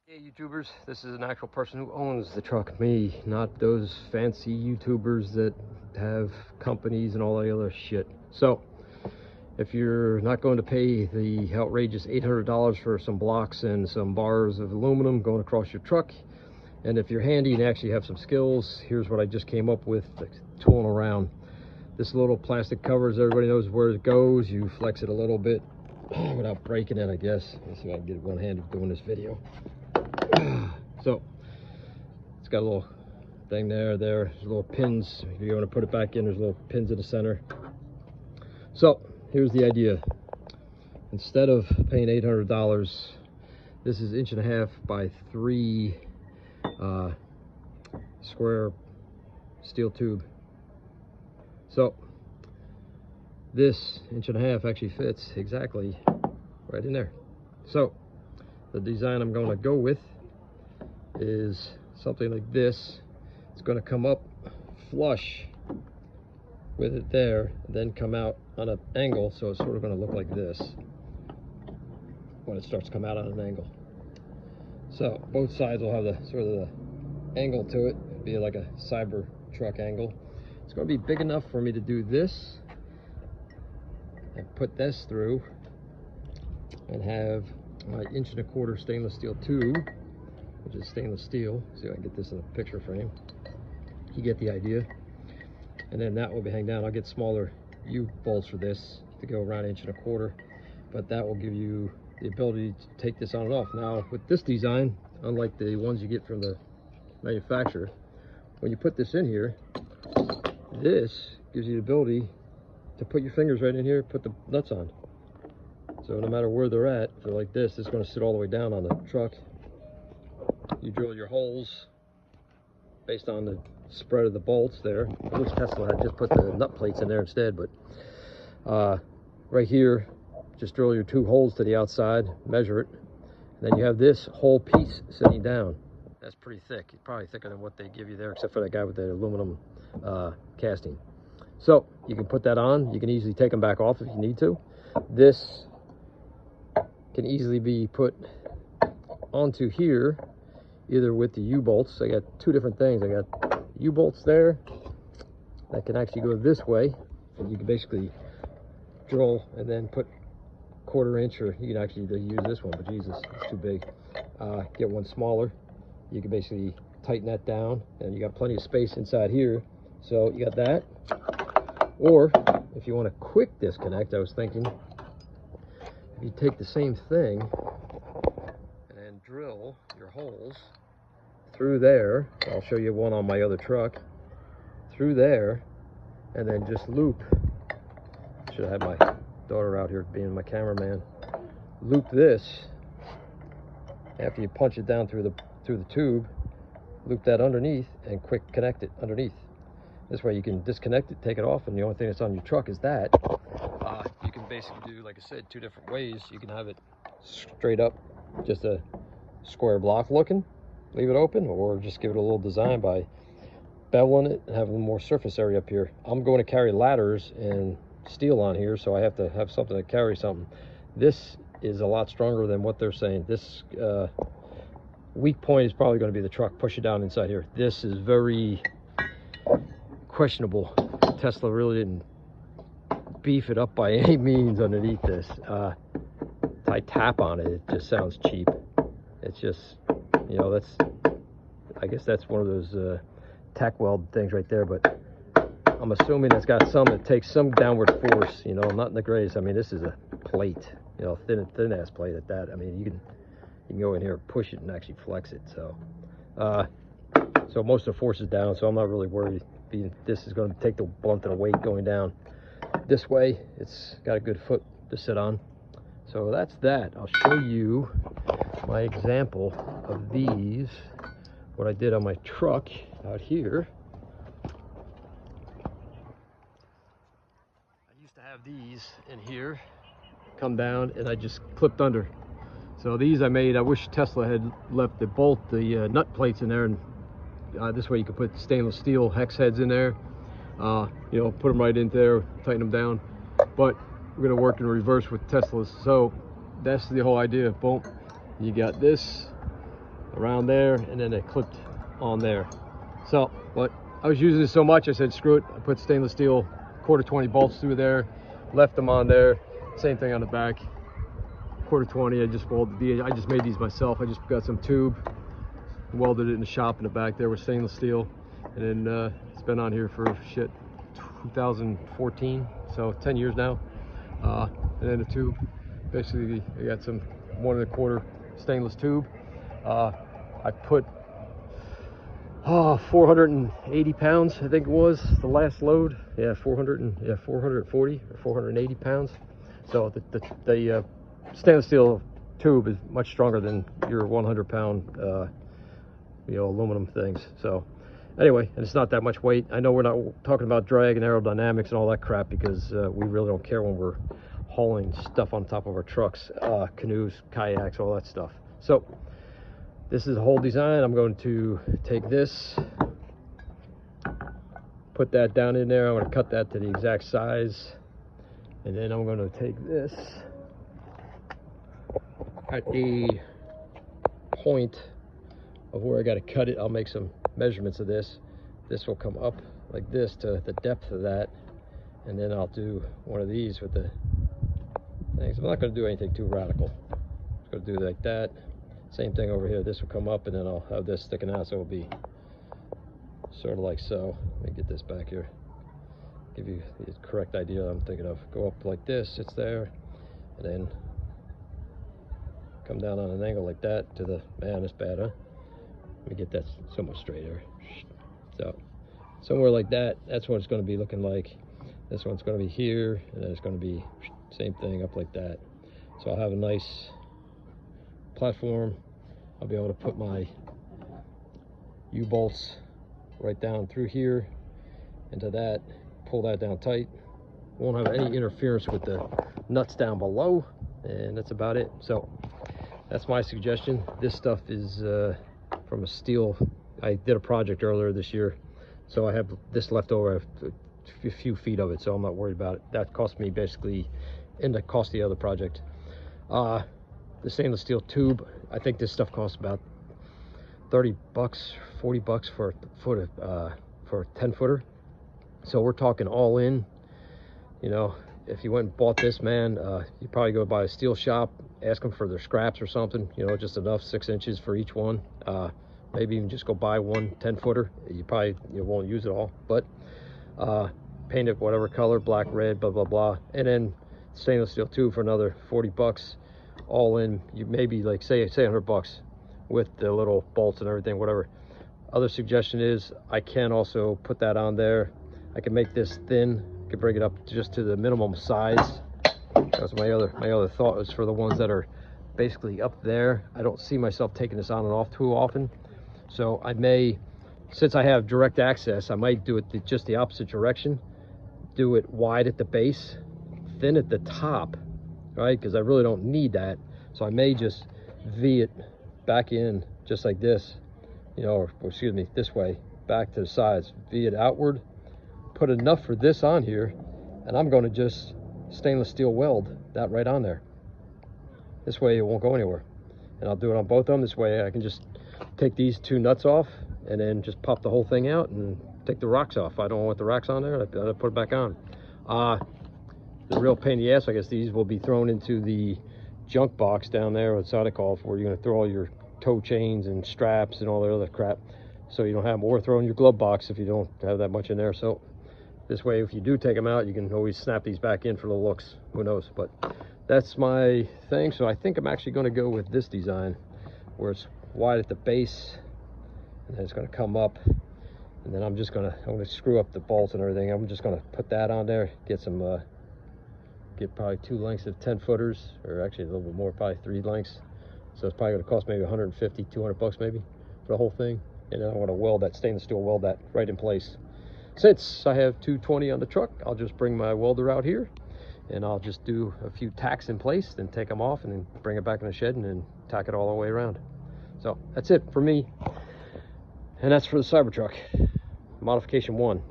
Hey YouTubers, this is an actual person who owns the truck, me, not those fancy YouTubers that have companies and all that other shit. So, if you're not going to pay the outrageous $800 for some blocks and some bars of aluminum going across your truck, and if you're handy and actually have some skills, here's what I just came up with, tooling around. This little plastic covers, everybody knows where it goes. You flex it a little bit without breaking it, I guess. Let's see if I can get it one-handed doing this video. So it's got a little thing there's little pins. If you want to put it back in, there's little pins in the center. So here's the idea. Instead of paying $800, this is 1.5 by 3 square steel tube. So this 1.5 actually fits exactly right in there. So the design I'm going to go with is something like this. It's going to come up flush with it there, and then come out on an angle, so it's sort of going to look like this when it starts to come out on an angle. So both sides will have the sort of the angle to it, be like a Cyber truck angle. It's going to be big enough for me to do this and put this through and have my 1.25" stainless steel tube, which is stainless steel. See if I can get this in a picture frame. You get the idea. And then that will be hanging down. I'll get smaller U-bolts for this to go around 1.25", but that will give you the ability to take this on and off. Now with this design, unlike the ones you get from the manufacturer, when you put this in here, this gives you the ability to put your fingers right in here, put the nuts on. So no matter where they're at, if they're like this, it's going to sit all the way down on the truck. You drill your holes based on the spread of the bolts there. I wish Tesla had just put the nut plates in there instead, but right here, just drill your 2 holes to the outside, measure it, and then you have this whole piece sitting down. That's pretty thick. It's probably thicker than what they give you there, except for that guy with the aluminum casting. So you can put that on. You can easily take them back off if you need to. This can easily be put onto here, either with the U-bolts. I got 2 different things. I got U-bolts there that can actually go this way, and you can basically drill and then put 1/4 inch, or you can actually use this one, but Jesus, it's too big. Get one smaller. You can basically tighten that down, and you got plenty of space inside here. So you got that. Or if you want a quick disconnect, I was thinking, if you take the same thing and then drill your holes through there, I'll show you one on my other truck, through there, and then just loop. Should have had my daughter out here being my cameraman. Loop this after you punch it down through the tube. Loop that underneath and quick connect it underneath. This way you can disconnect it, take it off, and the only thing that's on your truck is that. You can basically do, like I said, 2 different ways. You can have it straight up, just a square block looking, leave it open, or just give it a little design by beveling it and have a little more surface area up here. I'm going to carry ladders and steel on here, so I have to have something to carry something. This is a lot stronger than what they're saying. This weak point is probably going to be the truck. Push it down inside here. This is very questionable. Tesla really didn't beef it up by any means underneath this. I tap on it, it just sounds cheap. It's just, you know, I guess that's one of those tack weld things right there, but I'm assuming it's got some that takes some downward force, you know, not in the greatest. I mean, this is a plate, you know, thin ass plate at that. I mean, you can go in here and push it and actually flex it. So so most of the force is down, so I'm not really worried. This is going to take the blunt of the weight going down this way. It's got a good foot to sit on. So that's that. I'll show you my example of these, what I did on my truck out here. I used to have these in here, come down, and I just clipped under. So these I made, I wish Tesla had left the nut plates in there, and this way you could put stainless steel hex heads in there, you know, put them right in there, tighten them down. But we're going to work in reverse with Teslas. So that's the whole idea. Boom, you got this around there, and then it clipped on there. So, but I was using it so much, I said screw it. I put stainless steel 1/4 bolts through there, left them on there. Same thing on the back, 1/4. I just made these myself. I just got some tube, welded it in the shop in the back there with stainless steel, and then it's been on here for 2014, so 10 years now. And then the tube, basically I got some 1 1/4 stainless tube. I put 480 pounds, I think it was the last load. Yeah, 440 or 480 pounds. So the stainless steel tube is much stronger than your 100-pound aluminum things. So anyway, and it's not that much weight. I know we're not talking about drag and aerodynamics and all that crap, because we really don't care when we're hauling stuff on top of our trucks, canoes, kayaks, all that stuff. So this is the whole design. I'm going to take this, put that down in there. I'm going to cut that to the exact size, and then I'm going to take this at the point of where I got to cut it. I'll make some measurements of this. This will come up like this to the depth of that, and then I'll do one of these with the things. I'm not going to do anything too radical. I'm just going to do it like that. Same thing over here. This will come up, and then I'll have this sticking out, so it'll be sort of like so. Let me get this back here, give you the correct idea I'm thinking of. Go up like this, it's there, and then come down on an angle like that to the, man, it's bad, huh? Let me get that somewhat straighter. So somewhere like that, that's what it's going to be looking like. This one's going to be here, and then it's going to be same thing up like that. So I'll have a nice platform. I'll be able to put my U-bolts right down through here into that, pull that down tight. Won't have any interference with the nuts down below, and that's about it. So that's my suggestion. This stuff is from a steel. I did a project earlier this year, so I have this left over. I have a few feet of it, so I'm not worried about it. That cost me basically in the cost of the other project. The stainless steel tube, I think this stuff costs about 30 bucks, 40 bucks for a 10-footer. So we're talking all in. You know, if you went and bought this, man, you probably go by a steel shop, ask them for their scraps or something, you know, just enough, 6 inches for each one. Maybe even just go buy one 10-footer. You probably won't use it all, but paint it whatever color, black, red, blah, blah, blah. And then stainless steel tube for another 40 bucks. All in, you maybe like say 100 bucks with the little bolts and everything, whatever. Other suggestion is I can also put that on there. I can make this thin, I can bring it up just to the minimum size. That's my other thought, was for the ones that are basically up there. I don't see myself taking this on and off too often, so I may, since I have direct access, I might do it just the opposite direction. Do it wide at the base, thin at the top, right? Because I really don't need that. So I may just V it back in just like this, you know, or excuse me, this way, back to the sides, V it outward, put enough for this on here, and I'm going to just stainless steel weld that right on there. This way it won't go anywhere. And I'll do it on both of them. This way I can just take these 2 nuts off and then just pop the whole thing out and take the rocks off. I don't want the rocks on there, I put it back on. The real pain in the ass, I guess, these will be thrown into the junk box down there, what's that called, where you're going to throw all your toe chains and straps and all that other crap, so you don't have more thrown in your glove box if you don't have that much in there. So this way, if you do take them out, you can always snap these back in for the looks. Who knows? But that's my thing. So I think I'm actually going to go with this design, where it's wide at the base, and then it's going to come up, and then I'm going to screw up the bolts and everything. I'm just going to put that on there, get some get probably 2 lengths of 10-footers, or actually a little bit more, probably 3 lengths. So it's probably going to cost maybe 150, 200 bucks maybe for the whole thing. And then I want to weld that stainless steel, weld that right in place. Since I have 220 on the truck, I'll just bring my welder out here, and I'll just do a few tacks in place, then take them off, and then bring it back in the shed and then tack it all the way around. So that's it for me, and that's for the Cybertruck Modification 1.